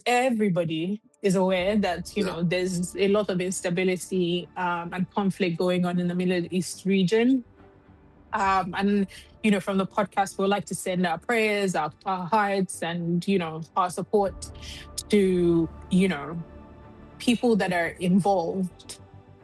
Everybody is aware that there's a lot of instability and conflict going on in the Middle East region. And from the podcast, we'd like to send our prayers, our hearts, and our support to people that are involved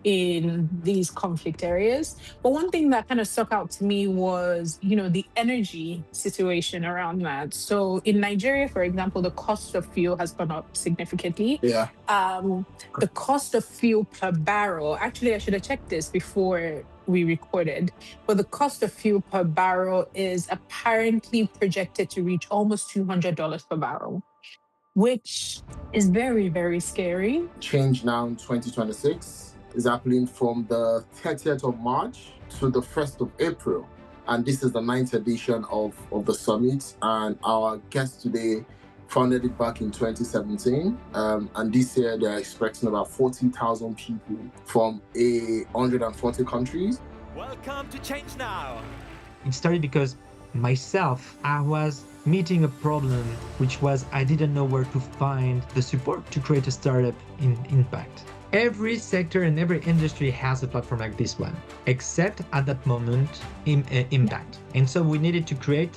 in these conflict areas. But one thing that kind of stuck out to me was, the energy situation around that. So in Nigeria, for example, the cost of fuel has gone up significantly. Yeah. The cost of fuel per barrel, actually, I should have checked this before we recorded, but the cost of fuel per barrel is apparently projected to reach almost $200 per barrel, which is very, very scary. ChangeNOW 2026 is happening from the 30th of March to the 1st of April. And this is the 9th edition of the summit. And our guest today founded it back in 2017. And this year they're expecting about 40,000 people from 140 countries. Welcome to ChangeNOW. It started because myself, I was meeting a problem, which was I didn't know where to find the support to create a startup in impact. Every sector and every industry has a platform like this one, except at that moment, impact. And so we needed to create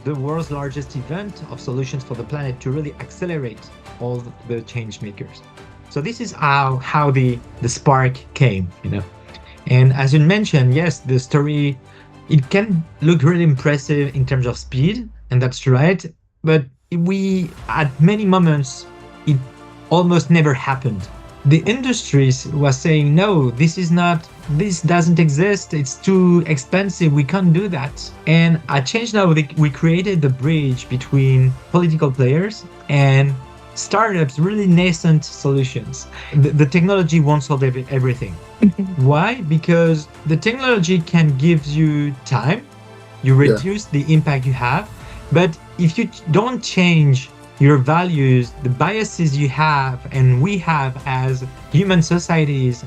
the world's largest event of solutions for the planet to really accelerate all the change makers. So this is how the spark came, And as you mentioned, yes, the story, it can look really impressive in terms of speed, and that's right. But at many moments, it almost never happened. The industries was saying, no, this doesn't exist. It's too expensive. We can't do that. And at ChangeNOW, we created the bridge between political players and startups, really nascent solutions. The technology won't solve everything. Why? Because the technology can give you time, you reduce the impact you have, but if you don't change your values, the biases you have and we have as human societies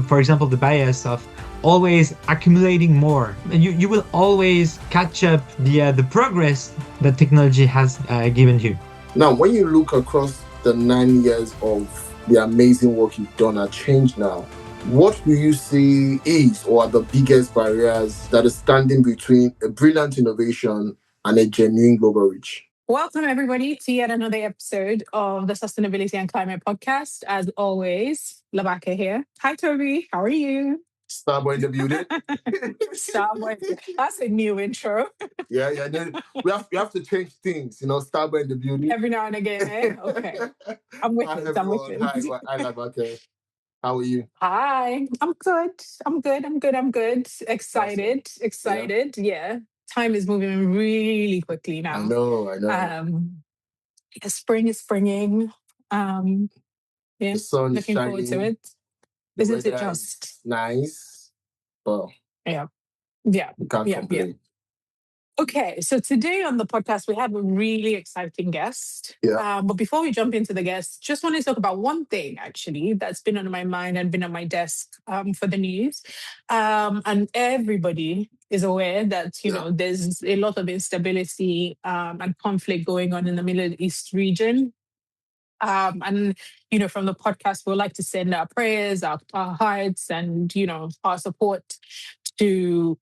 for example, the bias of always accumulating more, you will always catch up the progress that technology has given you. Now, when you look across the 9 years of the amazing work you've done at ChangeNOW, what do you see is or are the biggest barriers that are standing between a brilliant innovation and a genuine global reach? Welcome, everybody, to yet another episode of the Sustainability and Climate Podcast. As always, Labaka here. Hi, Toby. How are you? Starboy in the building. Starboy. That's a new intro. Yeah. We have to change things, Starboy in the building. Every now and again, eh? Okay. I'm with it. I'm with it. Hi, Labaka. How are you? Hi. I'm good. Excited. Yeah. Time is moving really quickly now. I know. Spring is springing. Yeah, the sun looking is forward to shining. it. Isn't it just nice? Well, yeah. You can't complain. Okay, so today on the podcast, we have a really exciting guest. But before we jump into the guest, just want to talk about one thing, actually, that's been on my mind and been on my desk for the news. And everybody is aware that, there's a lot of instability and conflict going on in the Middle East region. And, from the podcast, we'd like to send our prayers, our hearts, and, our support to,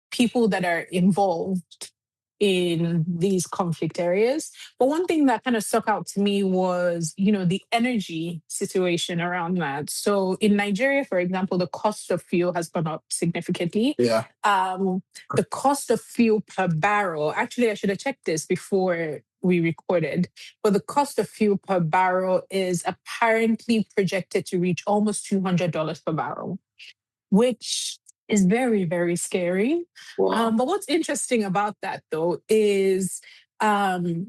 people that are involved in these conflict areas. But one thing that kind of stuck out to me was, the energy situation around that. So in Nigeria, for example, the cost of fuel has gone up significantly. Yeah. The cost of fuel per barrel, actually, I should have checked this before we recorded, but the cost of fuel per barrel is apparently projected to reach almost $200 per barrel, which is very, very scary. Wow. But what's interesting about that, though, is the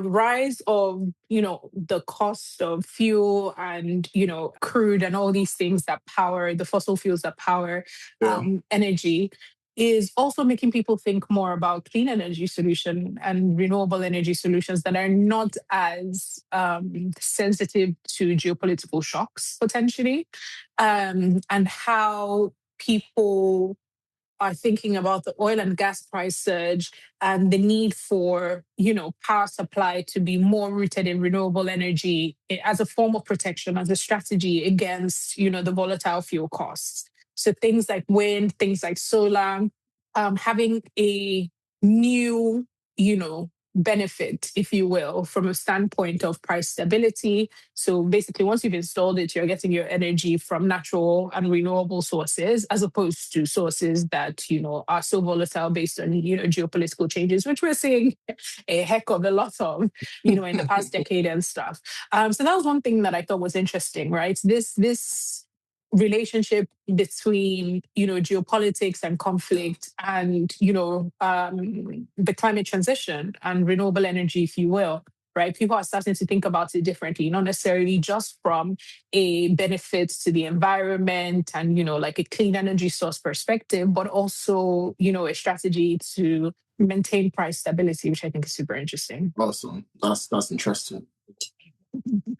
rise of, the cost of fuel and, crude and all these things that power, the fossil fuels that power energy, is also making people think more about clean energy solution and renewable energy solutions that are not as sensitive to geopolitical shocks, potentially, and how people are thinking about the oil and gas price surge and the need for, power supply to be more rooted in renewable energy as a form of protection, as a strategy against, the volatile fuel costs. So things like wind, things like solar, having a new, benefit, if you will, from a standpoint of price stability. So basically, once you've installed it, you're getting your energy from natural and renewable sources, as opposed to sources that, are so volatile based on, geopolitical changes, which we're seeing a heck of a lot of, in the past decade and stuff. So that was one thing that I thought was interesting, right? This relationship between geopolitics and conflict and the climate transition and renewable energy, if you will, right? People are starting to think about it differently, not necessarily just from a benefit to the environment and like a clean energy source perspective, but also a strategy to maintain price stability, which I think is super interesting. Awesome. That's interesting.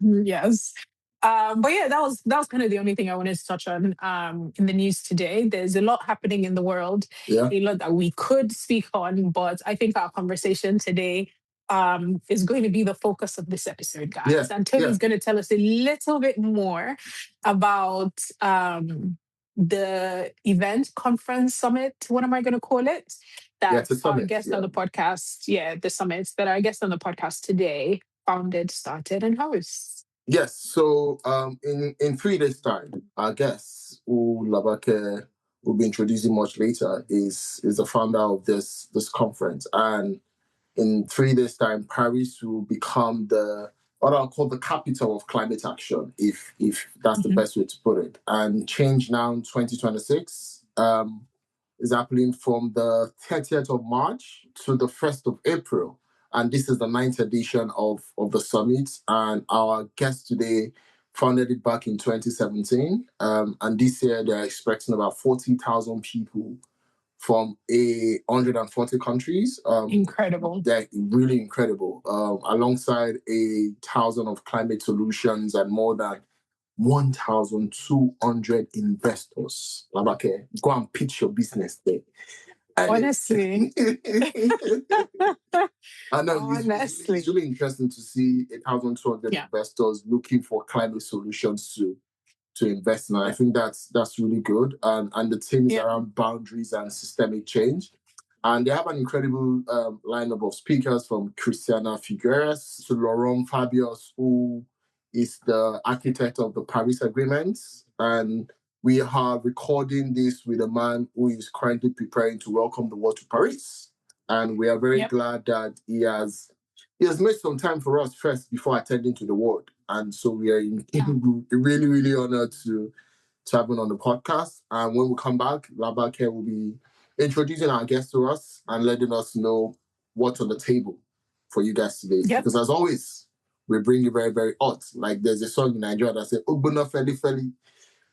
Yes. But yeah, that was kind of the only thing I wanted to touch on in the news today. There's a lot happening in the world, a lot that we could speak on, but I think our conversation today is going to be the focus of this episode, guys. And Tony's going to tell us a little bit more about the event, conference, summit. What am I going to call it? That's our guest on the podcast. Yeah, the summits that our guest on the podcast today founded, started, and hosts. Yes. So in 3 days' time, our guest, who Labake will be introducing much later, is the founder of this conference. And in 3 days' time, Paris will become what I'll call the capital of climate action, if that's the best way to put it. And ChangeNOW 2026 is happening from the 30th of March to the 1st of April. And this is the 9th edition of the summit. And our guest today founded it back in 2017. And this year, they're expecting about 40,000 people from 140 countries. Incredible. They're really incredible. Alongside 1,000 of climate solutions and more than 1,200 investors. Labake, go and pitch your business there. Honestly. I know it's really interesting to see 1,200 investors looking for climate solutions to invest in. And I think that's really good. And the team is around boundaries and systemic change. And they have an incredible lineup of speakers, from Christiana Figueres to Laurent Fabius, who is the architect of the Paris Agreement. And we are recording this with a man who is currently preparing to welcome the world to Paris. And we are very glad that he has made some time for us first before attending to the world. And so we are really, really honored to have him on the podcast. And when we come back, Labake will be introducing our guests to us and letting us know what's on the table for you guys today. Because as always, we bring you very, very hot. Like there's a song in Nigeria that says, Ugbuna Feli Feli.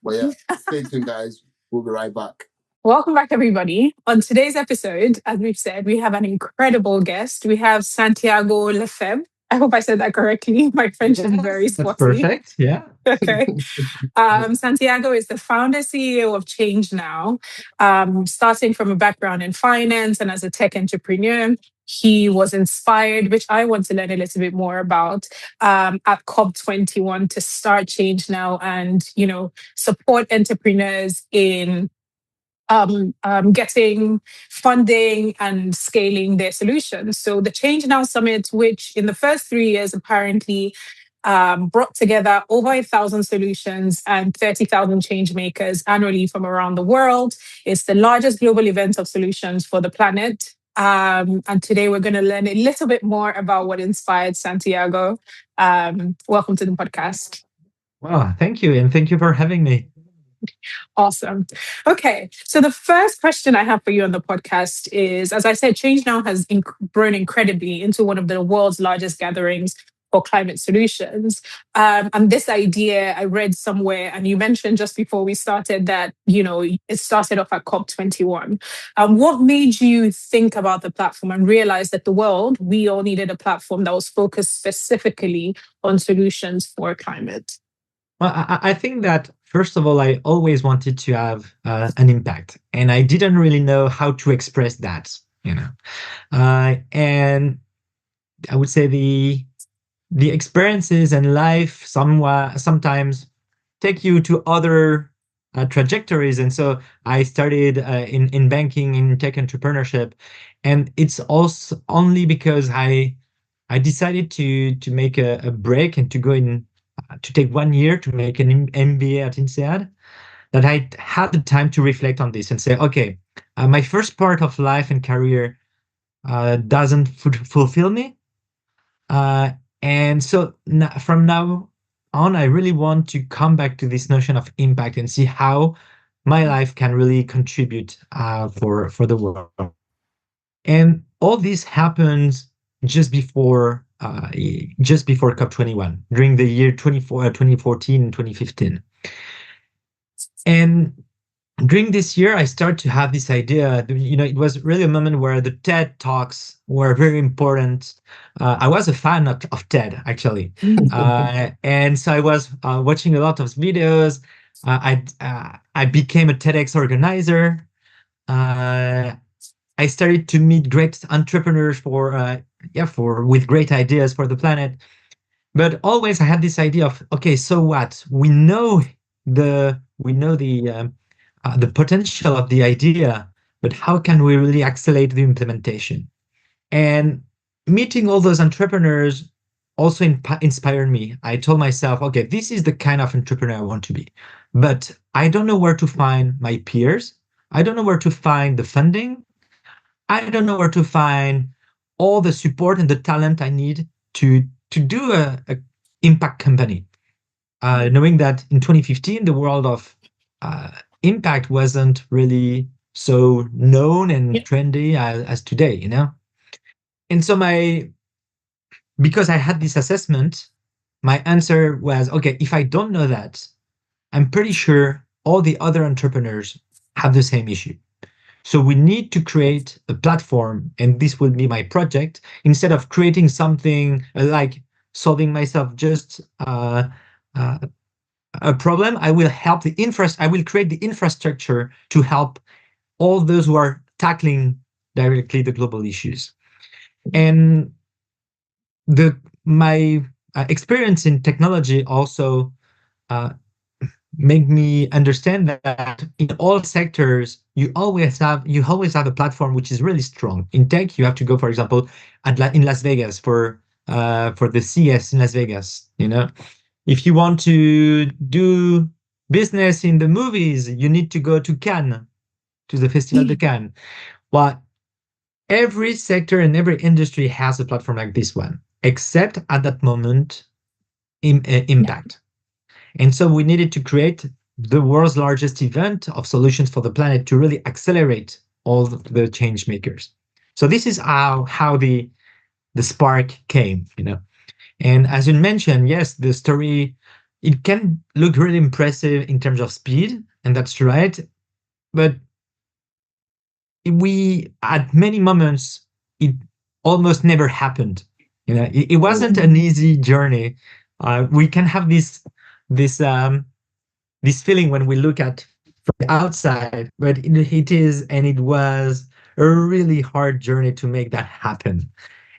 But yeah, stay tuned, guys. We'll be right back. Welcome back, everybody. On today's episode, as we've said, we have an incredible guest. We have Santiago Lefebvre. I hope I said that correctly. My French is very spotty. That's perfect. Yeah. Okay. Santiago is the founder, CEO of ChangeNOW. Starting from a background in finance and as a tech entrepreneur, he was inspired, which I want to learn a little bit more about, at COP21 to start ChangeNOW and, support entrepreneurs in getting funding and scaling their solutions. So the ChangeNOW Summit, which in the first 3 years apparently brought together over 1,000 solutions and 30,000 changemakers annually from around the world. It's the largest global event of solutions for the planet. And today we're going to learn a little bit more about what inspired Santiago. Welcome to the podcast. Wow, thank you. And thank you for having me. Awesome. Okay. So the first question I have for you on the podcast is, as I said, ChangeNOW has grown incredibly into one of the world's largest gatherings for climate solutions. And this idea I read somewhere, and you mentioned just before we started that, it started off at COP21. What made you think about the platform and realize that we all needed a platform that was focused specifically on solutions for climate? Well, I think that first of all, I always wanted to have an impact, and I didn't really know how to express that, and I would say the experiences and life sometimes take you to other trajectories. And so I started in banking, in tech entrepreneurship, and it's also only because I decided to make a break and to go in to take 1 year to make an MBA at INSEAD, that I had the time to reflect on this and say, okay, my first part of life and career doesn't fulfill me. Uh, and so from now on, I really want to come back to this notion of impact and see how my life can really contribute for the world. And all this happens just before COP21 during the year 2014 and 2015. And during this year, I started to have this idea. It was really a moment where the TED Talks were very important. I was a fan of TED, actually. And so I was watching a lot of videos. I became a TEDx organizer. I started to meet great entrepreneurs with great ideas for the planet. But always I had this idea of, okay, so what? We know the potential of the idea, but how can we really accelerate the implementation? And meeting all those entrepreneurs also inspired me. I told myself, okay, this is the kind of entrepreneur I want to be, but I don't know where to find my peers. I don't know where to find the funding. I don't know where to find all the support and the talent I need to do a impact company. Knowing that in 2015, the world of impact wasn't really so known and trendy as today, And so because I had this assessment, my answer was, okay, if I don't know that, I'm pretty sure all the other entrepreneurs have the same issue. So we need to create a platform, and this will be my project. Instead of creating something like solving myself just a problem, I will create the infrastructure to help all those who are tackling directly the global issues. And my experience in technology also make me understand that in all sectors you always have a platform which is really strong. In tech, you have to go, for example, in Las Vegas for the CS in Las Vegas. If you want to do business in the movies, you need to go to Cannes, to the Festival de Cannes. Well, every sector and every industry has a platform like this one, except at that moment, impact. And so we needed to create the world's largest event of solutions for the planet to really accelerate all the change makers. So this is how the spark came, And as you mentioned, yes, the story, it can look really impressive in terms of speed, and that's right. But at many moments, it almost never happened. It wasn't an easy journey. We can have this feeling when we look at from the outside, but it was a really hard journey to make that happen.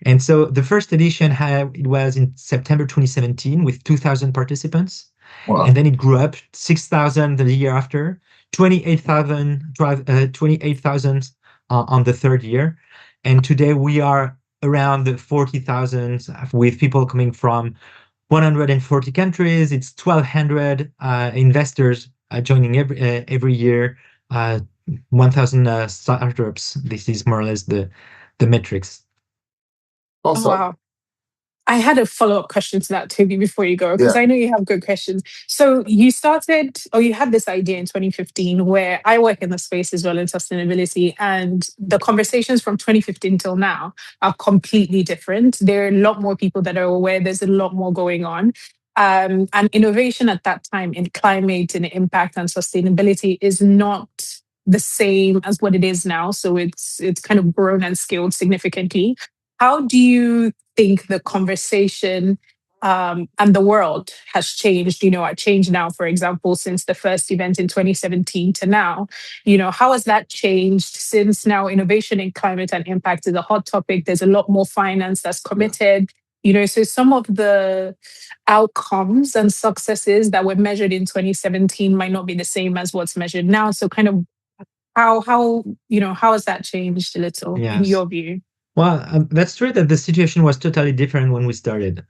And so the first edition it was in September 2017 with 2,000 participants. Wow. And then it grew up 6,000 the year after, 28,000 on the third year. And today we are around the 40,000 with people coming from 140 countries. It's 1,200 investors joining every year, 1,000 startups. This is more or less the metrics. Awesome. Oh, wow. I had a follow-up question to that, Toby, before you go, because I know you have good questions. So you had this idea in 2015, where I work in the space as well in sustainability, and the conversations from 2015 till now are completely different. There are a lot more people that are aware. There's a lot more going on. And innovation at that time in climate and impact and sustainability is not the same as what it is now. So it's kind of grown and scaled significantly. How do you think the conversation and the world has changed, at ChangeNOW, for example, since the first event in 2017 to now, how has that changed since now innovation in climate and impact is a hot topic? There's a lot more finance that's committed, so some of the outcomes and successes that were measured in 2017 might not be the same as what's measured now. So kind of how has that changed a little in your view? Well, that's true that the situation was totally different when we started,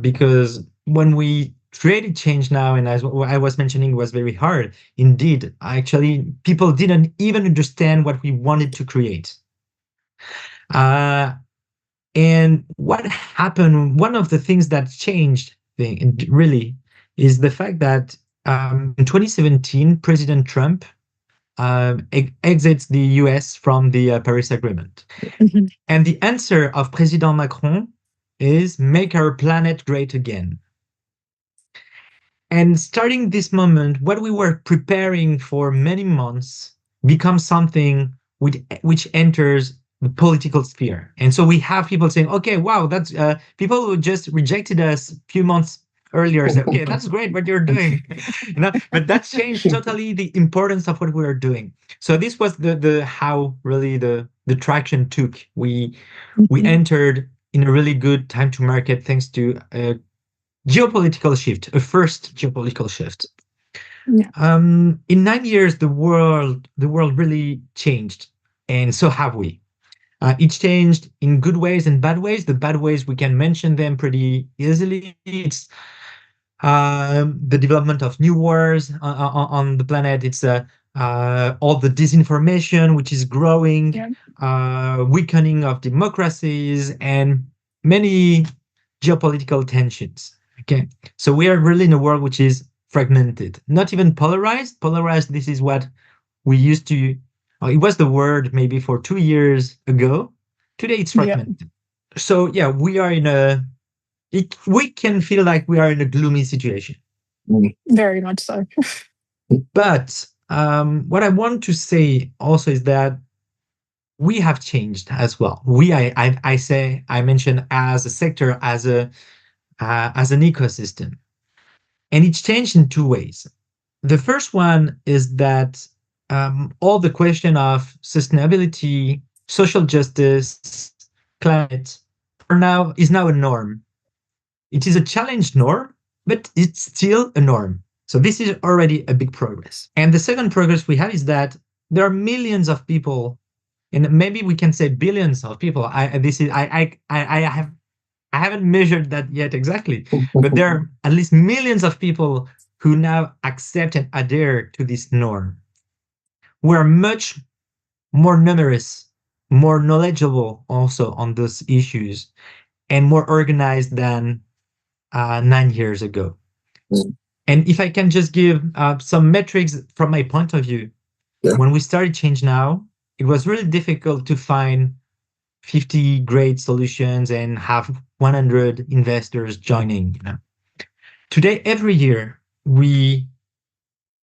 because when we created ChangeNOW, and as I was mentioning, was very hard. Indeed, actually, people didn't even understand what we wanted to create. And what happened, one of the things that changed really is the fact that in 2017, President Trump exits the US from the Paris Agreement. Mm-hmm. And the answer of President Macron is make our planet great again. And starting this moment, what we were preparing for many months becomes something which enters the political sphere. And so we have people saying, okay, wow, that's people who just rejected us a few months earlier said, okay, that's great what you're doing. But that changed totally the importance of what we were doing. So this was the how really the traction took. We entered in a really good time to market thanks to geopolitical shift, a first geopolitical shift. Yeah. In 9 years, the world really changed, and so have we. It's changed in good ways and bad ways. The bad ways, we can mention them pretty easily. It's the development of new wars on the planet. It's all the disinformation, which is growing, weakening of democracies, and many geopolitical tensions. Okay, so we are really in a world which is fragmented, not even polarized. Polarized, this is what we used to, it was the word maybe for 2 years ago. Today it's fragmented. So yeah, we are in we can feel like we are in a gloomy situation. Very much so. But what I want to say also is that we have changed as well. I mentioned as a sector, as an ecosystem. And it's changed in two ways. The first one is that all the question of sustainability, social justice, climate is now a norm. It is a challenged norm, but it's still a norm. So this is already a big progress. And the second progress we have is that there are millions of people, and maybe we can say billions of people. I haven't measured that yet exactly, but there are at least millions of people who now accept and adhere to this norm. We're much more numerous, more knowledgeable also on those issues, and more organized than 9 years ago. And if I can just give some metrics from my point of view, when we started ChangeNOW, it was really difficult to find 50 great solutions and have 100 investors joining. Today, every year, we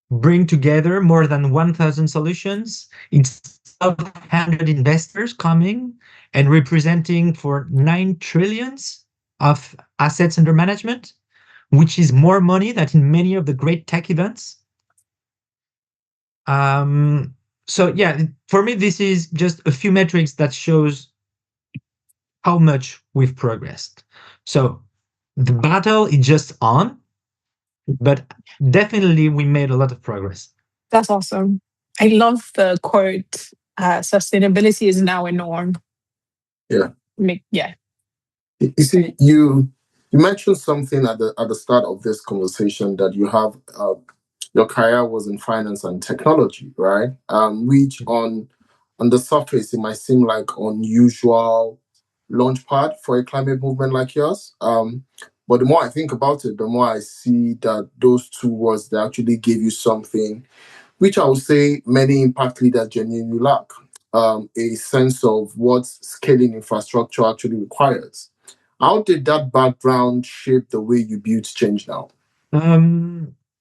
bring together more than 1,000 solutions. It's 100 investors coming and representing for 9 trillions of assets under management, which is more money than in many of the great tech events. So yeah, for me, this is just a few metrics that shows how much we've progressed. So the battle is just on, but definitely we made a lot of progress. That's awesome. I love the quote, sustainability is now a norm. Yeah. Yeah. You see, you mentioned something at the start of this conversation that you have your career was in finance and technology, right? Which on the surface it might seem like unusual launchpad for a climate movement like yours. But the more I think about it, the more I see that those two words, they actually give you something which I would say many impact leaders genuinely lack, a sense of what scaling infrastructure actually requires. How did that background shape the way you build ChangeNOW?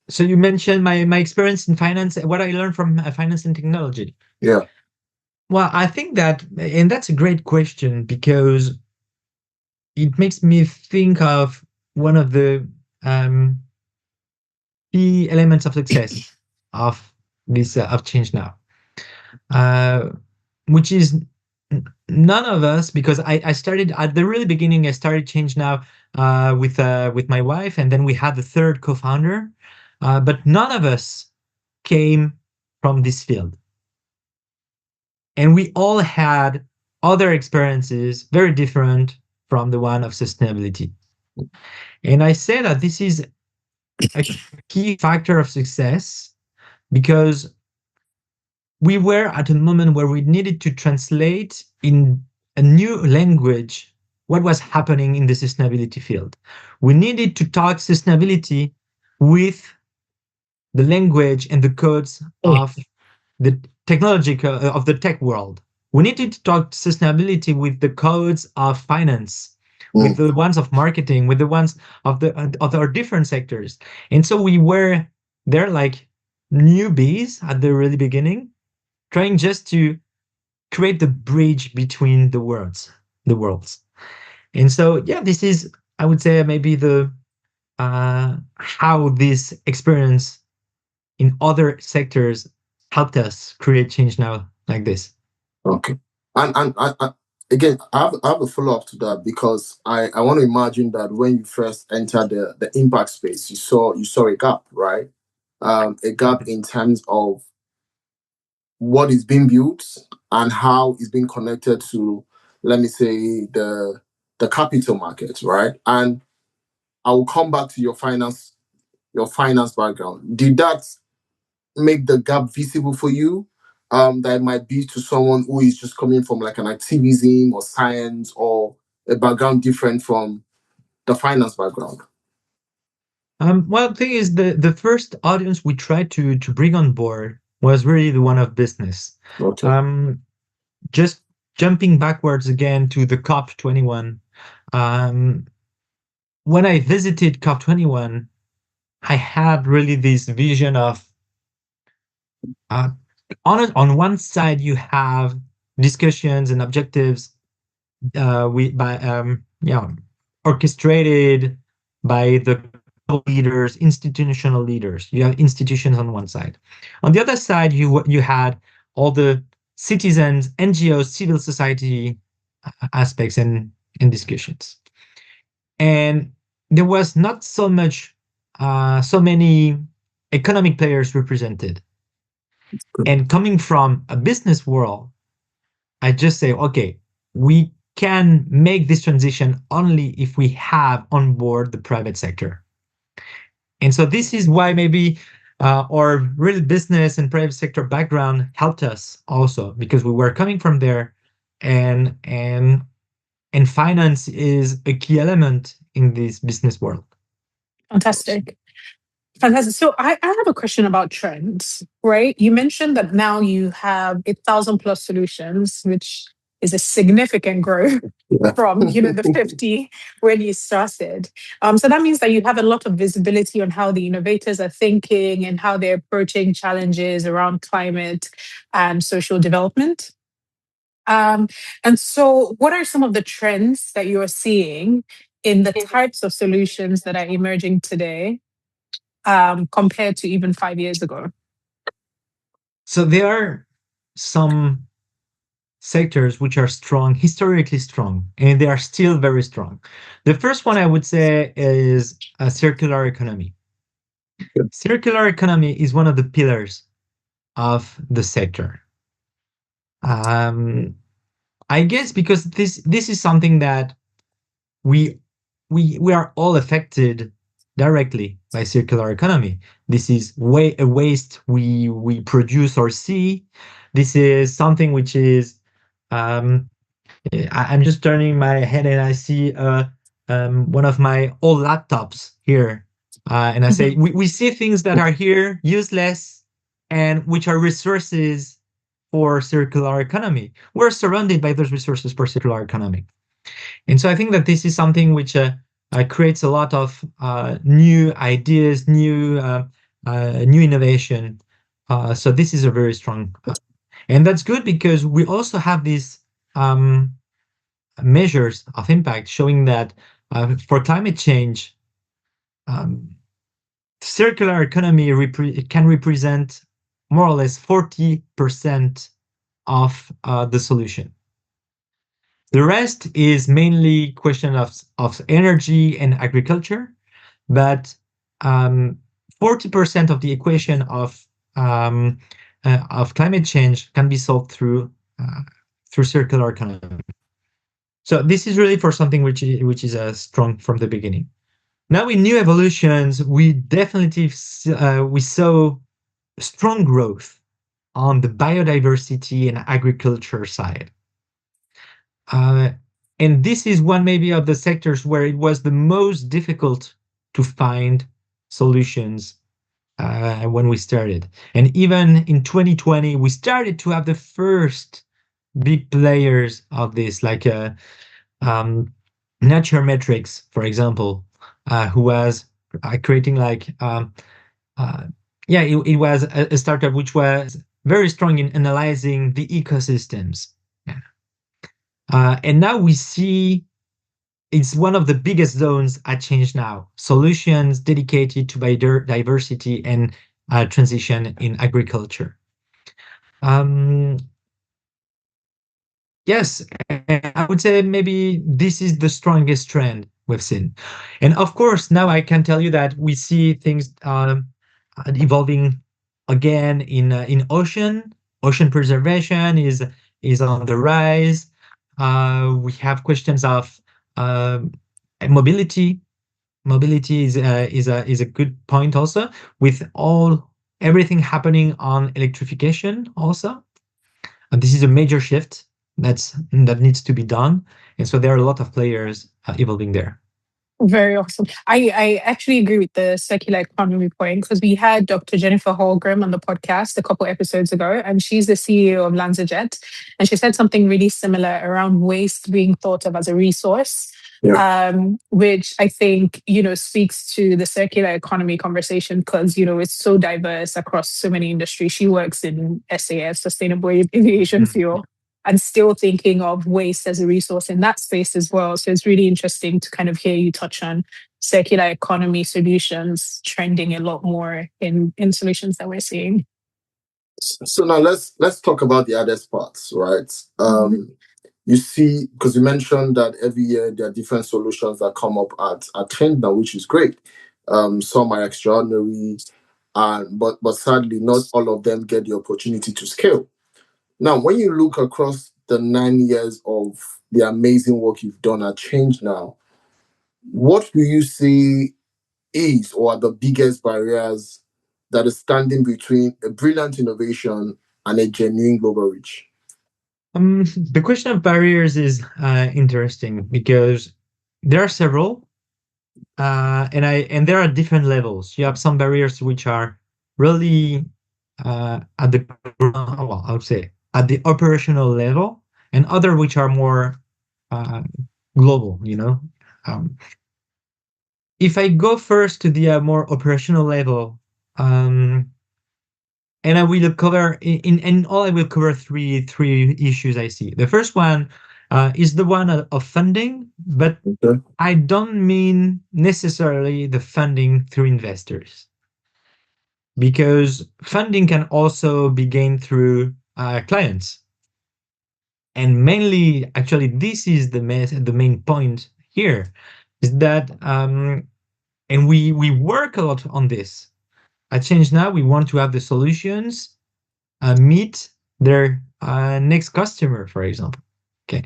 So you mentioned my experience in finance, what I learned from finance and technology. Yeah. Well, I think that, and that's a great question because it makes me think of one of the key elements of success of this of ChangeNOW, which is none of us, because I started at the really beginning. I started ChangeNOW with my wife, and then we had the third co-founder, but none of us came from this field, and we all had other experiences very different from the one of sustainability. And I say that this is a key factor of success because we were at a moment where we needed to translate in a new language what was happening in the sustainability field. We needed to talk sustainability with the language and the codes of the technological of the tech world. We needed to talk sustainability with the codes of finance, with the ones of marketing, with the ones of our different sectors. And so we were there like newbies at the really beginning, trying just to create the bridge between the worlds. And so yeah, this is, I would say, maybe the how this experience in other sectors helped us create ChangeNOW like this. Okay. And again, I have a follow-up to that, because I want to imagine that when you first entered the impact space, you saw a gap, right? A gap in terms of what is being built and how it's being connected to, let me say, the capital market, right? And I will come back to your finance background. Did that make the gap visible for you? That might be to someone who is just coming from like an activism or science or a background different from the finance background? Well, the thing is, the first audience we tried to bring on board was really the one of business. Okay. Just jumping backwards again to the COP21. When I visited COP21, I had really this vision of on one side you have discussions and objectives orchestrated by the leaders, institutional leaders. You have institutions on one side. On the other side, you had all the citizens, NGOs, civil society aspects and discussions. And there was not so many economic players represented. And coming from a business world, I just say, okay, we can make this transition only if we have on board the private sector. And so this is why maybe our real business and private sector background helped us also, because we were coming from there, and finance is a key element in this business world. Fantastic. So I have a question about trends, right? You mentioned that now you have 1,000 plus solutions, which is a significant growth from the 50 when you started. So that means that you have a lot of visibility on how the innovators are thinking and how they're approaching challenges around climate and social development. And so what are some of the trends that you're seeing in the types of solutions that are emerging today compared to even 5 years ago? So there are some sectors which are strong, historically strong, and they are still very strong. The first one I would say is a circular economy. Circular economy is one of the pillars of the sector. I guess because this is something that we are all affected directly by circular economy. This is a waste we produce or see. This is something which is I'm just turning my head and I see one of my old laptops here, and I say we see things that are here useless and which are resources for circular economy. We're surrounded by those resources for circular economy. And so I think that this is something which creates a lot of new ideas, new innovation. So this is a very strong, and that's good because we also have these measures of impact showing that for climate change, circular economy can represent more or less 40% of the solution. The rest is mainly question of energy and agriculture, but 40% of the equation of climate change can be solved through circular economy. So this is really for something which is strong from the beginning. Now in new evolutions, we definitely we saw strong growth on the biodiversity and agriculture side. And this is one maybe of the sectors where it was the most difficult to find solutions when we started. And even in 2020, we started to have the first big players of this, like Nature Metrics, for example, who was creating like, it was a startup which was very strong in analyzing the ecosystems. And now we see it's one of the biggest zones at ChangeNOW, solutions dedicated to biodiversity and transition in agriculture. Yes, I would say maybe this is the strongest trend we've seen. And of course, now I can tell you that we see things evolving again in ocean. Ocean preservation is on the rise. We have questions of mobility. Mobility is a good point also, with everything happening on electrification also. And this is a major shift that needs to be done, and so there are a lot of players evolving there. Very awesome. I actually agree with the circular economy point, because we had Dr. Jennifer Holgram on the podcast a couple episodes ago, and she's the CEO of LanzaJet, and she said something really similar around waste being thought of as a resource. Yeah. Which I think, speaks to the circular economy conversation, because, it's so diverse across so many industries. She works in SAF, Sustainable Aviation Fuel, and still thinking of waste as a resource in that space as well. So it's really interesting to kind of hear you touch on circular economy solutions trending a lot more in solutions that we're seeing. So now let's talk about the hardest parts, right? You see, because you mentioned that every year there are different solutions that come up at ChangeNOW, which is great. Some are extraordinary, but sadly, not all of them get the opportunity to scale. Now, when you look across the 9 years of the amazing work you've done at ChangeNOW, what do you see is or are the biggest barriers that is standing between a brilliant innovation and a genuine global reach? The question of barriers is interesting, because there are several, and there are different levels. You have some barriers which are really at the I would say at the operational level, and other which are more global. If I go first to the more operational level, and I will cover in all. I will cover three issues I see. The first one is the one of funding, but I don't mean necessarily the funding through investors, because funding can also be gained through clients. And mainly, actually, this is the main point here, is that, and we work a lot on this. At ChangeNOW, we want to have the solutions meet their next customer, for example. Okay.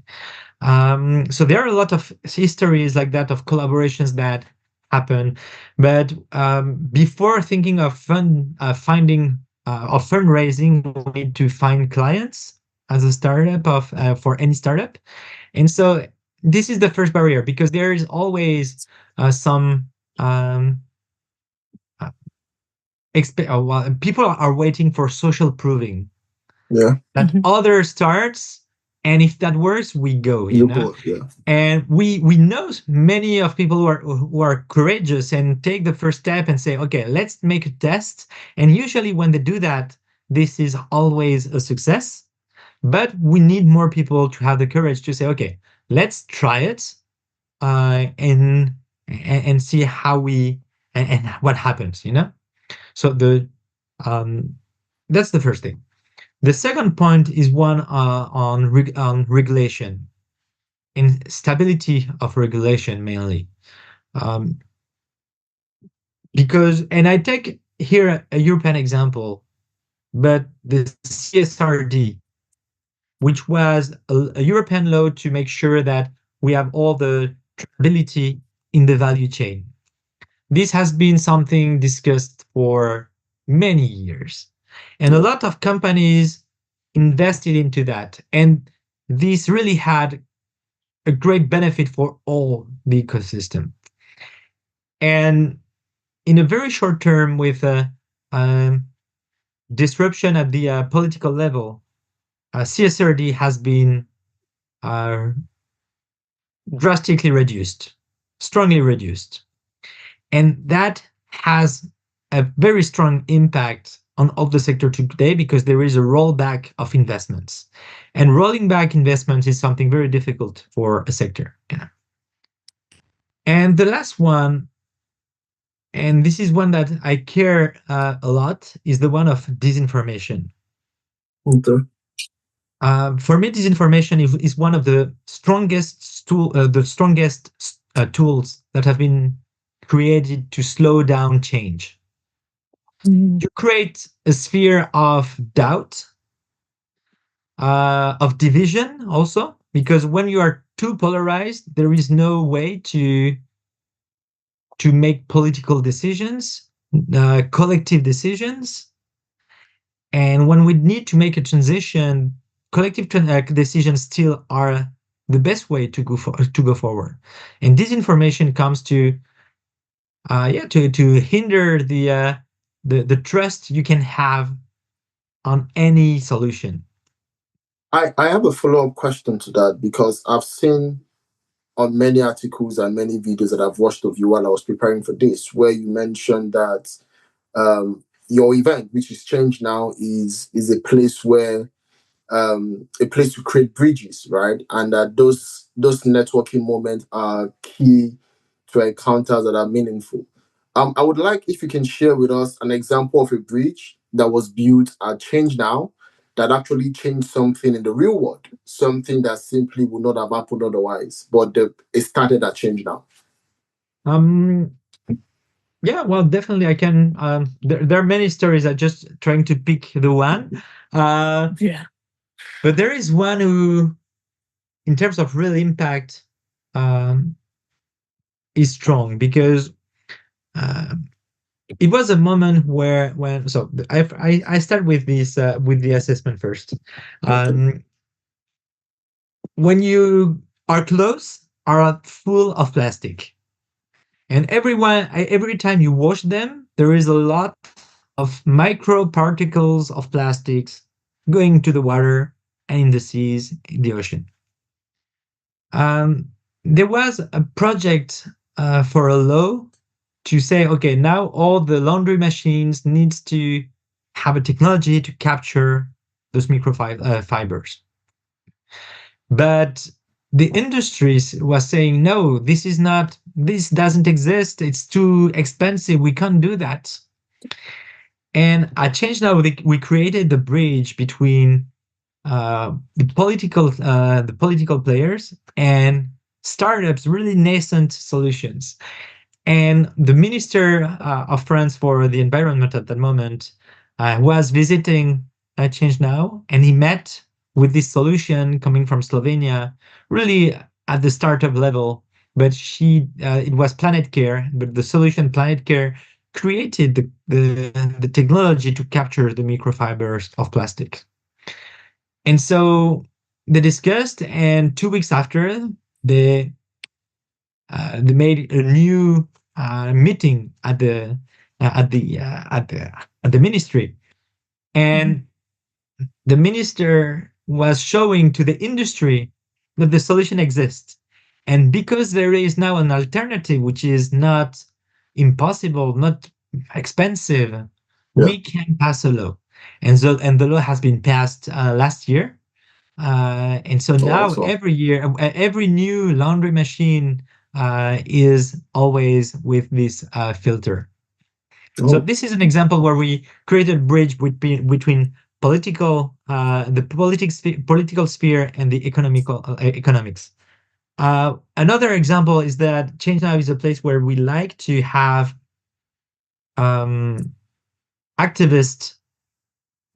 So there are a lot of histories like that, of collaborations that happen. But before thinking of fundraising, we need to find clients as a startup for any startup. And so this is the first barrier, because there is always some people are waiting for social proving. Yeah. That other starts, and if that works, we go. You know. Yeah. And we know many of people who are courageous and take the first step and say, okay, let's make a test. And usually when they do that, this is always a success. But we need more people to have the courage to say, okay, let's try it, and see how we and what happens, you know? So um, that's the first thing. The second point is one on regulation and stability of regulation mainly. Um, because, and I take here a European example, but the CSRD, which was a European law to make sure that we have all the traceability in the value chain. This has been something discussed for many years, and a lot of companies invested into that. And this really had a great benefit for all the ecosystem. And in a very short term, with a disruption at the political level, CSRD has been uh, drastically reduced, strongly reduced. And that has a very strong impact on of the sector today because there is a rollback of investments. And rolling back investments is something very difficult for a sector. Yeah. And the last one, and this is one that I care a lot, is the one of disinformation. Okay. For me, disinformation is one of the strongest tools that have been created to slow down change. You create a sphere of doubt, of division also, because when you are too polarized, there is no way to make political decisions, collective decisions. And when we need to make a transition, collective decisions still are the best way to go forward. And disinformation comes to hinder the trust you can have on any solution. I have a follow-up question to that because I've seen on many articles and many videos that I've watched of you while I was preparing for this, where you mentioned that your event, which is ChangeNOW, is a place where a place to create bridges, right? And that those networking moments are key to encounters that are meaningful. I would like if you can share with us an example of a bridge that was built at ChangeNOW that actually changed something in the real world, something that simply would not have happened otherwise, but it started at ChangeNOW. Yeah, well, definitely I can. There are many stories. I'm just trying to pick the one. Yeah. But there is one who, in terms of real impact, is strong because it was a moment when so I start with this with the assessment first. When you are clothes are full of plastic, and every time you wash them, there is a lot of micro particles of plastics going to the water and in the seas, in the ocean. There was a project for a law to say, okay, now all the laundry machines needs to have a technology to capture those microfibers. But the industries was saying, no, this doesn't exist. It's too expensive. We can't do that. And at ChangeNOW, we created the bridge between the political players and startups, really nascent solutions. And the Minister of France for the Environment at that moment was visiting ChangeNOW, and he met with this solution coming from Slovenia, really at the startup level. But it was Planet Care, but the solution Planet Care created the technology to capture the microfibers of plastic. And so they discussed, and 2 weeks after, they made a new meeting at the ministry, and the minister was showing to the industry that the solution exists, and because there is now an alternative which is not impossible, not expensive, we can pass a law, and the law has been passed last year. And so now Awesome. every year, every new laundry machine is always with this filter. So this is an example where we created a bridge between the political sphere and the economics. Another example is that ChangeNOW is a place where we like to have activists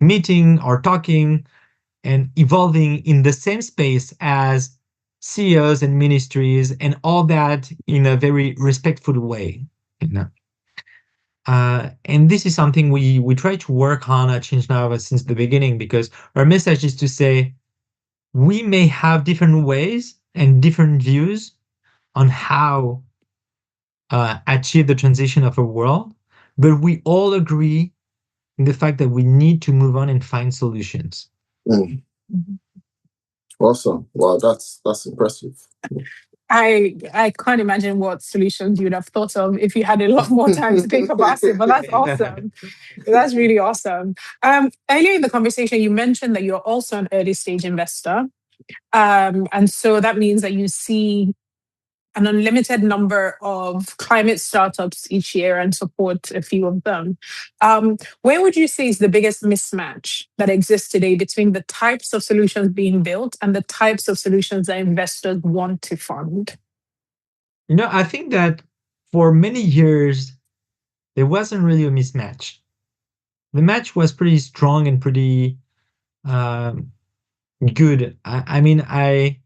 meeting or talking and evolving in the same space as CEOs and ministries, and all that in a very respectful way. And this is something we try to work on at ChangeNOW since the beginning, because our message is to say we may have different ways and different views on how achieve the transition of a world, but we all agree in the fact that we need to move on and find solutions. Awesome. Wow, that's impressive. I can't imagine what solutions you would have thought of if you had a lot more time to think about it, but that's awesome. That's really awesome. Earlier in the conversation, you mentioned that you're also an early stage investor. And so that means that you see an unlimited number of climate startups each year and support a few of them. Where would you say is the biggest mismatch that exists today between the types of solutions being built and the types of solutions that investors want to fund? I think that for many years, there wasn't really a mismatch. The match was pretty strong and pretty good. I mean, I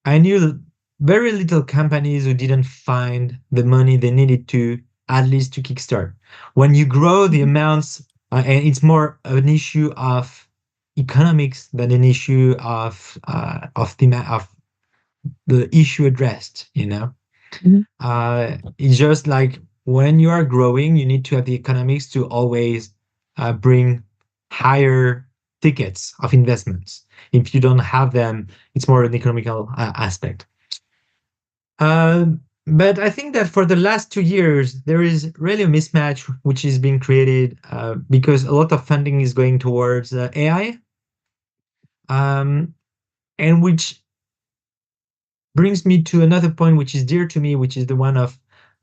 knew very little companies who didn't find the money they needed to, at least to kickstart. When you grow the amounts, and it's more an issue of economics than an issue of the issue addressed. It's just like when you are growing, you need to have the economics to always bring higher tickets of investments. If you don't have them, it's more an economical aspect. But I think that for the last 2 years, there is really a mismatch which is being created because a lot of funding is going towards AI, and which brings me to another point which is dear to me, which is the one of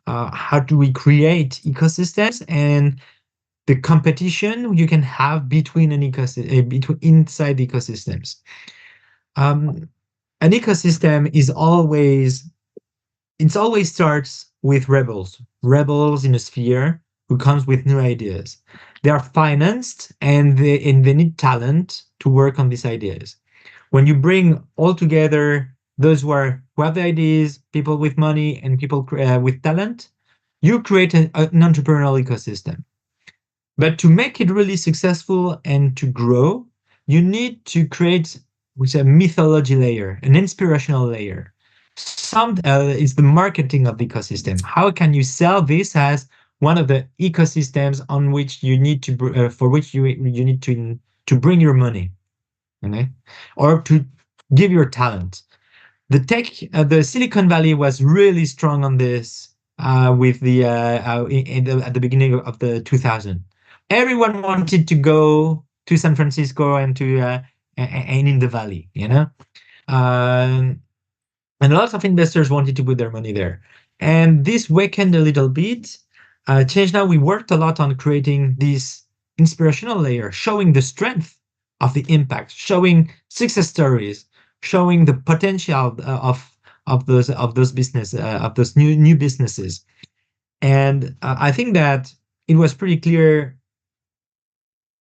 how do we create ecosystems and the competition you can have between inside the ecosystems. An ecosystem always starts with rebels in a sphere who comes with new ideas. They are financed and they need talent to work on these ideas. When you bring all together those who have the ideas, people with money, and people with talent, you create an entrepreneurial ecosystem. But to make it really successful and to grow, you need to create a mythology layer, an inspirational layer. Is the marketing of the ecosystem. How can you sell this as one of the ecosystems on which you need to for which you need to bring your money, okay, or to give your talent? The Silicon Valley was really strong on this with at the beginning of the 2000s. Everyone wanted to go to San Francisco and in the Valley, and lots of investors wanted to put their money there. And this weakened a little bit. ChangeNOW, we worked a lot on creating this inspirational layer, showing the strength of the impact, showing success stories, showing the potential of those new businesses. And I think that it was pretty clear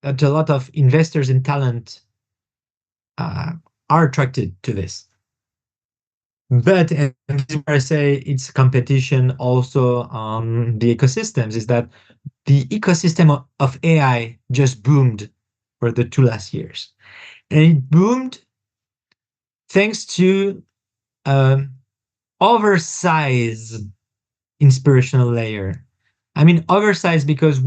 that a lot of investors and talent are attracted to this. But, and this is where I say it's competition also on the ecosystems, is that the ecosystem of AI just boomed for the 2 last years. And it boomed thanks to oversized inspirational layer. I mean, oversized because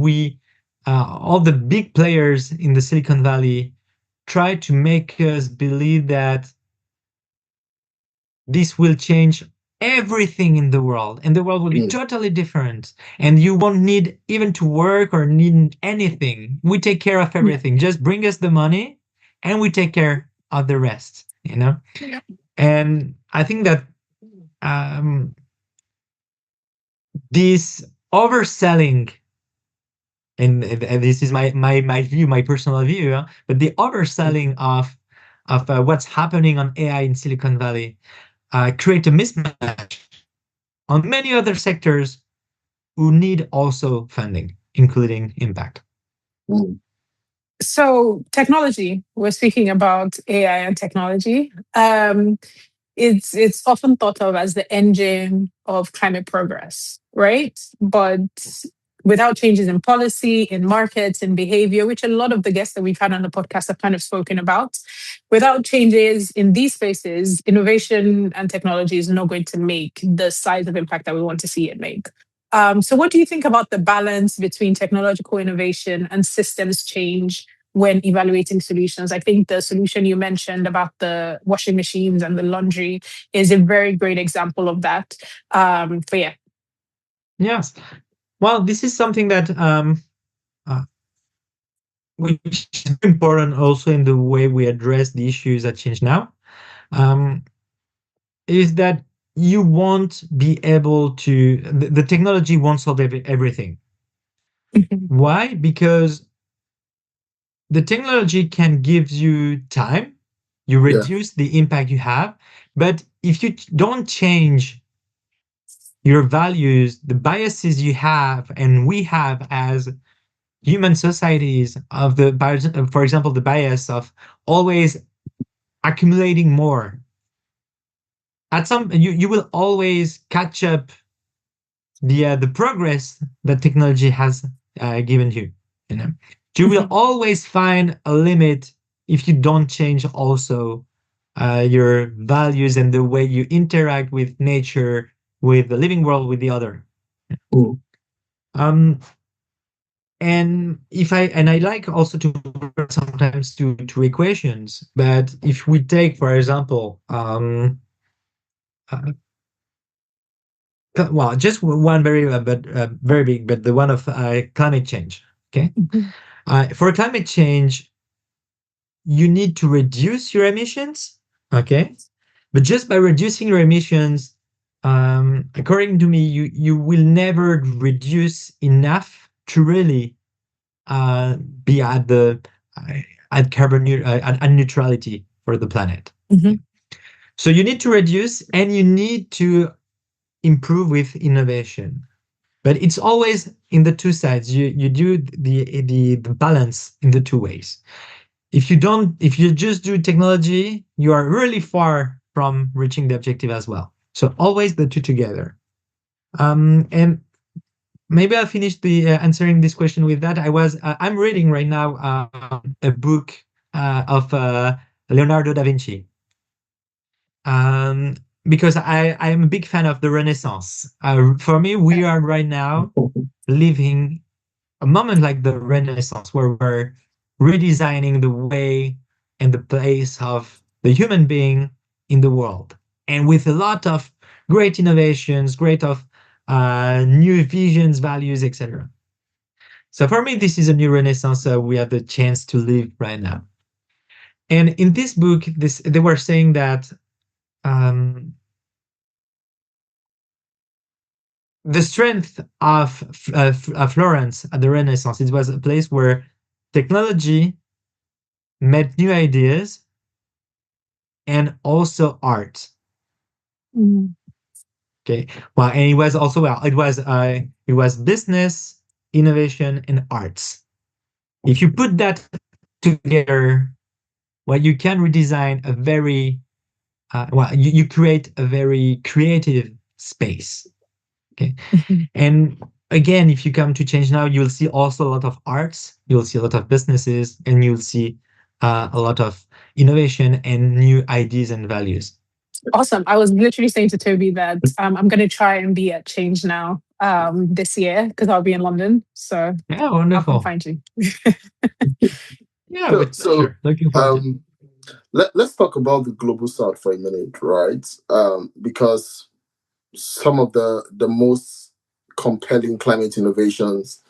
all the big players in the Silicon Valley try to make us believe that this will change everything in the world, and the world will be totally different, and you won't need even to work or need anything. We take care of everything. Just bring us the money and we take care of the rest. And I think that this overselling, and this is my view, my personal view, but the overselling of what's happening on AI in Silicon Valley create a mismatch on many other sectors who need also funding, including impact. Mm. So technology, we're speaking about AI and technology. It's often thought of as the engine of climate progress, right? But without changes in policy, in markets, in behavior, which a lot of the guests that we've had on the podcast have kind of spoken about, without changes in these spaces, innovation and technology is not going to make the size of impact that we want to see it make. So, what do you think about the balance between technological innovation and systems change when evaluating solutions? I think the solution you mentioned about the washing machines and the laundry is a very great example of that. But yeah. Yes. Well, this is something that which is important also in the way we address the issues at ChangeNOW, is that you won't be able to, the technology won't solve everything. Why? Because the technology can give you time, you reduce the impact you have, but if you don't change your values, the biases you have and we have as human societies, of the bias, for example, the bias of always accumulating more. At some, you will always catch up the progress that technology has given you. You know, you will always find a limit if you don't change also your values and the way you interact with nature, with the living world, with the other. Mm. Um, and I like also to refer sometimes to equations, but if we take, for example, well, just one very big, but the one of climate change. Okay, for climate change, you need to reduce your emissions. Okay, but just by reducing your emissions, according to me, you will never reduce enough to really be at the at at neutrality for the planet. So you need to reduce and you need to improve with innovation, but it's always in the two sides. You do the balance in the two ways. If you just do technology, you are really far from reaching the objective as well. So always the two together. And maybe I'll finish the answering this question with that. I'm reading right now a book of Leonardo da Vinci, um, because I am a big fan of the Renaissance. For me, we are right now living a moment like the Renaissance, where we're redesigning the way and the place of the human being in the world, and with a lot of great innovations, great of new visions, values, etc. So for me, this is a new Renaissance we have the chance to live right now. And in this book, they were saying that the strength of Florence at the Renaissance, it was a place where technology met new ideas and also art. Okay, well, and it was also it was business, innovation, and arts. If you put that together, well, you can redesign a very you create a very creative space. Okay, and again, if you come to ChangeNOW, you'll see also a lot of arts, you'll see a lot of businesses, and you'll see a lot of innovation and new ideas and values. Awesome. I was literally saying to Toby that I'm going to try and be at ChangeNOW this year because I'll be in London. So yeah, wonderful. I'll come find you. Yeah, with pleasure. Looking forward to it. Let's talk about the global south for a minute, right? Because some of the most compelling climate innovations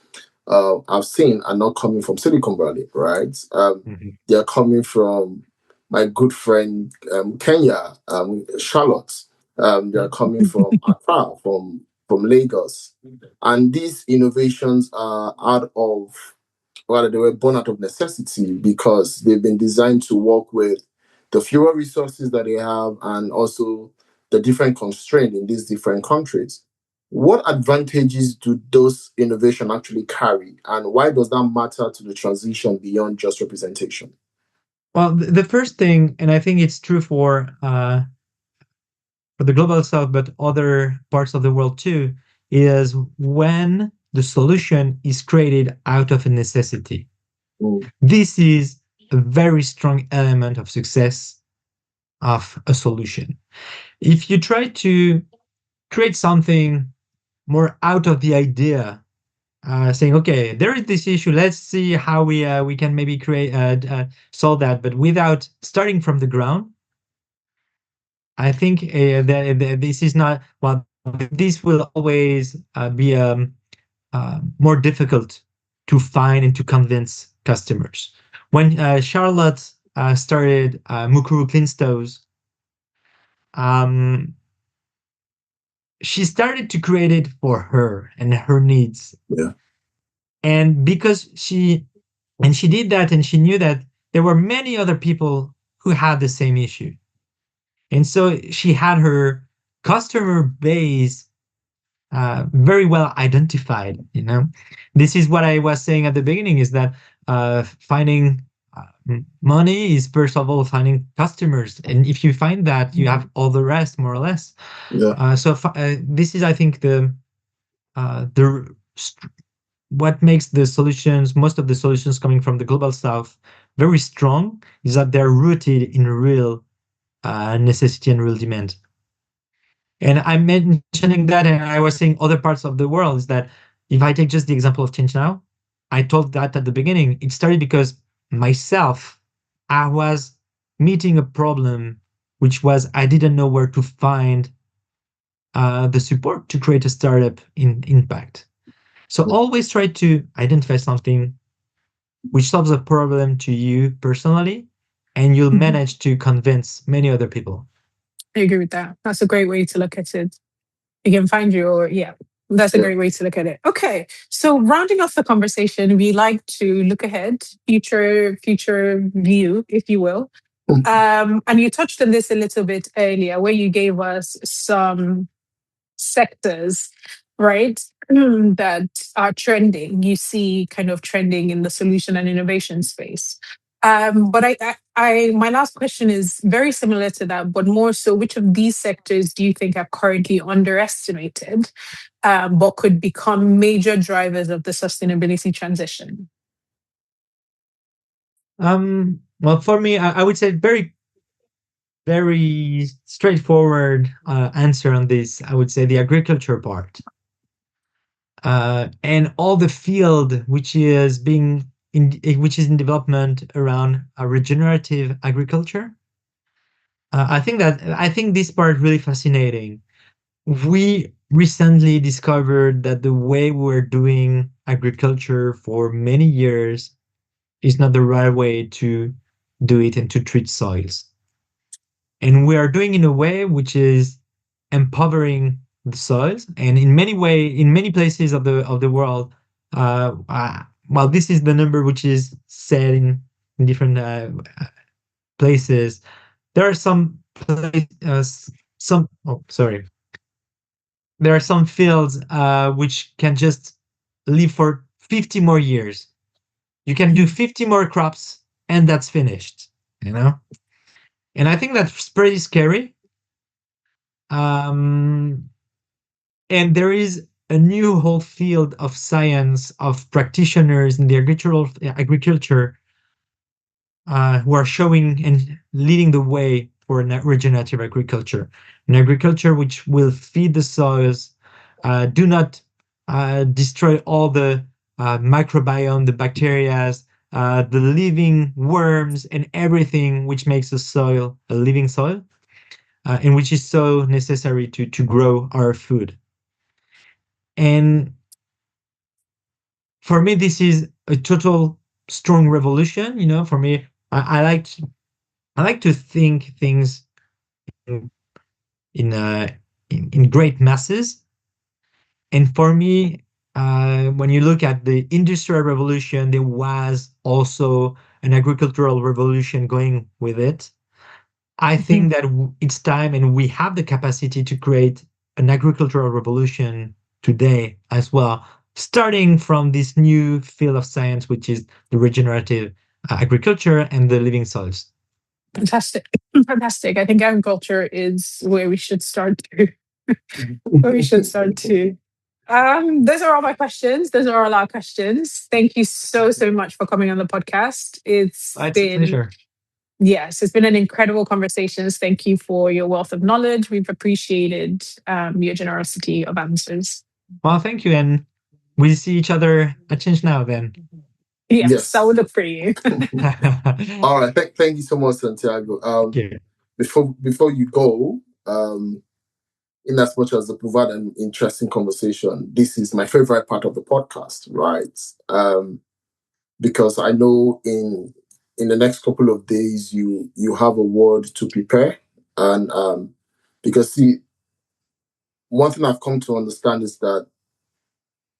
I've seen are not coming from Silicon Valley, right? They are coming from my good friend Kenya, Charlotte. They are coming from Accra, from from Lagos. And these innovations are they were born out of necessity because they've been designed to work with the fewer resources that they have and also the different constraints in these different countries. What advantages do those innovations actually carry, and why does that matter to the transition beyond just representation? Well, the first thing, and I think it's true for the global south, but other parts of the world too, is when the solution is created out of a necessity. This is a very strong element of success of a solution. If you try to create something more out of the idea, saying, okay, there is this issue, let's see how we can maybe create solve that, but without starting from the ground, I think this is not, well, this will always be more difficult to find and to convince customers. When Charlotte started Mukuru Clean Stoves, she started to create it for her and her needs. Yeah. And because she did that, and she knew that there were many other people who had the same issue. And so she had her customer base very well identified. This is what I was saying at the beginning, is that finding money is first of all finding customers, and if you find that, you have all the rest, more or less. Yeah. This is, I think, what makes the solutions, most of the solutions coming from the global south, very strong, is that they're rooted in real necessity and real demand. And I'm mentioning that, and I was saying other parts of the world, is that if I take just the example of ChangeNOW, I told that at the beginning, it started because myself, I was meeting a problem, which was I didn't know where to find the support to create a startup in impact. So always try to identify something which solves a problem to you personally, and you'll manage to convince many other people. I agree with that. That's a great way to look at it. You can find that's a great way to look at it. Okay, so rounding off the conversation, we like to look ahead, future view, if you will. And you touched on this a little bit earlier, where you gave us some sectors, right, that are trending. You see kind of trending in the solution and innovation space. But my last question is very similar to that, but more so, which of these sectors do you think are currently underestimated, but could become major drivers of the sustainability transition? Well, for me, I would say very, very straightforward answer on this. I would say the agriculture part, and all the field which is in development around regenerative agriculture. I think this part really fascinating. We recently discovered that the way we're doing agriculture for many years is not the right way to do it and to treat soils. And we are doing in a way which is empowering the soils. And in many places of the world, well, this is the number which is said in different places. There are some there are some fields which can just live for 50 more years. You can do 50 more crops, and that's finished. And I think that's pretty scary. And there is a new whole field of science, of practitioners in the agriculture who are showing and leading the way for regenerative agriculture, an agriculture which will feed the soils, do not destroy all the microbiome, the bacteria, the living worms, and everything which makes the soil a living soil, and which is so necessary to grow our food. And for me, this is a total strong revolution. For me, I like to think things in great masses. And for me, when you look at the industrial revolution, there was also an agricultural revolution going with it. I think that it's time, and we have the capacity to create an agricultural revolution today as well, starting from this new field of science, which is the regenerative agriculture and the living soils. Fantastic. Fantastic. I think agriculture is where we should start to. Where we should start to. Those are all my questions. Those are all our questions. Thank you so much for coming on the podcast. It's a been pleasure. Yes, it's been an incredible conversation. Thank you for your wealth of knowledge. We've appreciated your generosity of answers. Well, thank you, and we'll see each other at ChangeNOW then. Yes, I will look for you. All right, thank you so much, Santiago. Before you go, in as much as it provided an interesting conversation, this is my favorite part of the podcast, right? Because I know in the next couple of days you have a word to prepare, and because see, one thing I've come to understand is that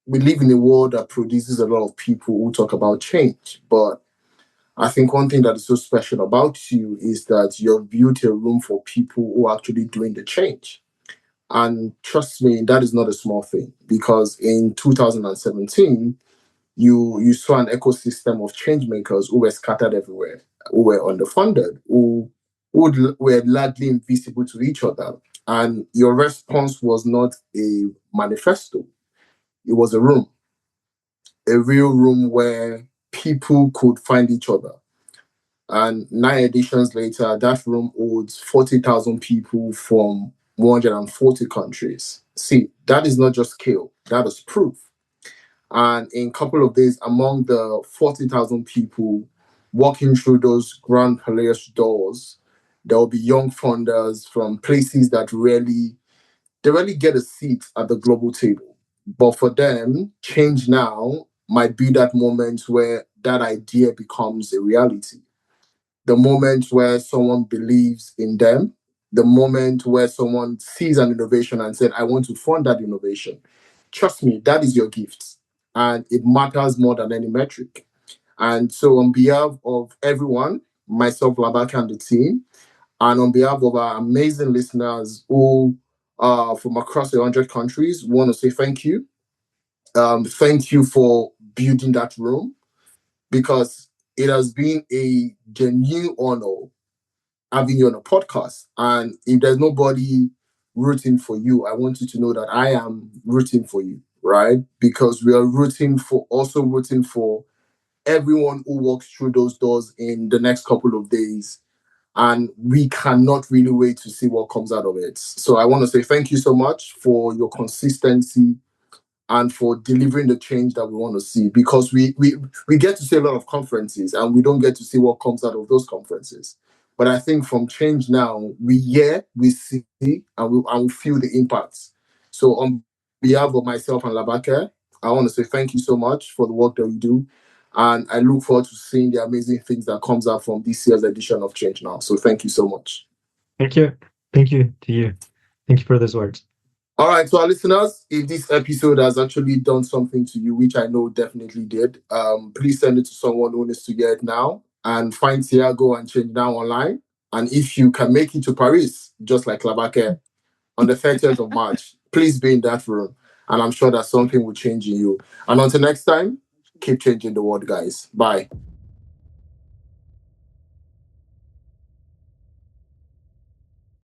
we live in a world that produces a lot of people who talk about change, but I think one thing that is so special about you is that you've built a room for people who are actually doing the change. And trust me, that is not a small thing, because in 2017, you saw an ecosystem of changemakers who were scattered everywhere, who were underfunded, who were largely invisible to each other. And your response was not a manifesto, it was a real room where people could find each other. And 9 editions later, that room holds 40,000 people from 140 countries. See, that is not just scale, that is proof. And in a couple of days, among the 40,000 people walking through those Grand Palais doors, there will be young funders from places that they rarely get a seat at the global table. But for them, ChangeNOW might be that moment where that idea becomes a reality. The moment where someone believes in them, the moment where someone sees an innovation and said, I want to fund that innovation. Trust me, that is your gift. And it matters more than any metric. And so on behalf of everyone, myself, Labaka, and the team, and on behalf of our amazing listeners who are from across 100 countries, want to say thank you. Thank you for building that room, because it has been a genuine honor having you on a podcast. And if there's nobody rooting for you, I want you to know that I am rooting for you, right? Because we are rooting for everyone who walks through those doors in the next couple of days. And we cannot really wait to see what comes out of it. So I want to say thank you so much for your consistency and for delivering the change that we want to see, because we get to see a lot of conferences and we don't get to see what comes out of those conferences. But I think from ChangeNOW, we hear, we see, and we feel the impacts. So on behalf of myself and Labake, I want to say thank you so much for the work that you do. And I look forward to seeing the amazing things that comes out from this year's edition of ChangeNOW. So thank you so much. Thank you. Thank you to you. Thank you for those words. All right, so our listeners, if this episode has actually done something to you, which I know definitely did, please send it to someone who needs to get it now, and find Tiago and ChangeNOW online. And if you can make it to Paris, just like Labake, on the 30th of March, please be in that room. And I'm sure that something will change in you. And until next time, keep changing the world, guys. Bye.